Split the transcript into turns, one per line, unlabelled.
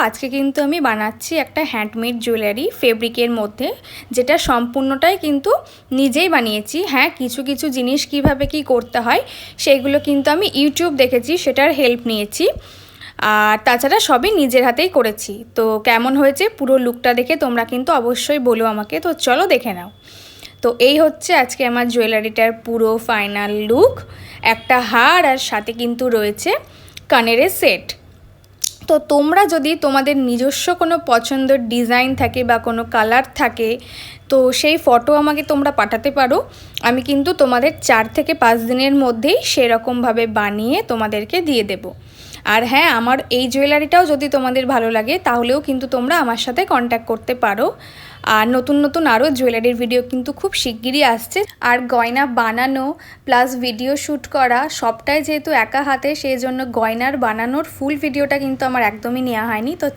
আজকে কিন্তু আমি বানাচ্ছি একটা হ্যান্ডমেড জুয়েলারি ফেব্রিকের মধ্যে, যেটা সম্পূর্ণটাই কিন্তু নিজেই বানিয়েছি। হ্যাঁ, কিছু কিছু জিনিস কিভাবে কি করতে হয় সেইগুলো কিন্তু আমি ইউটিউব দেখেছি, সেটার হেল্প নিয়েছি। আর তাছাড়া সবই নিজের হাতেই করেছি। তো কেমন হয়েছে পুরো লুকটা দেখে তোমরা কিন্তু অবশ্যই বলো আমাকে। তো চলো দেখে নাও। তো এই হচ্ছে আজকে আমার জুয়েলারিটার পুরো ফাইনাল লুক। একটা হার আর সাথে কিন্তু রয়েছে কানের সেট। তো তোমরা যদি তোমাদের নিজস্ব কোনো পছন্দের ডিজাইন থাকে বা কোনো কালার থাকে, তো সেই ফটো আমাকে তোমরা পাঠাতে পারো। আমি কিন্তু তোমাদের 4 থেকে 5 দিনের মধ্যেই সেরকমভাবে বানিয়ে তোমাদেরকে দিয়ে দেব। আর হ্যাঁ, আমার এই জুয়েলারিটাও যদি তোমাদের ভালো লাগে তাহলেও কিন্তু তোমরা আমার সাথে কন্ট্যাক্ট করতে পারো। আর নতুন নতুন আরও জুয়েলারির ভিডিও কিন্তু খুব শিগগিরই আসছে। আর গয়না বানানো প্লাস ভিডিও শ্যুট করা সবটাই যেহেতু একা হাতে, সেই জন্য গয়নার বানানোর ফুল ভিডিওটা কিন্তু আমার একদমই নেওয়া হয়নি। তো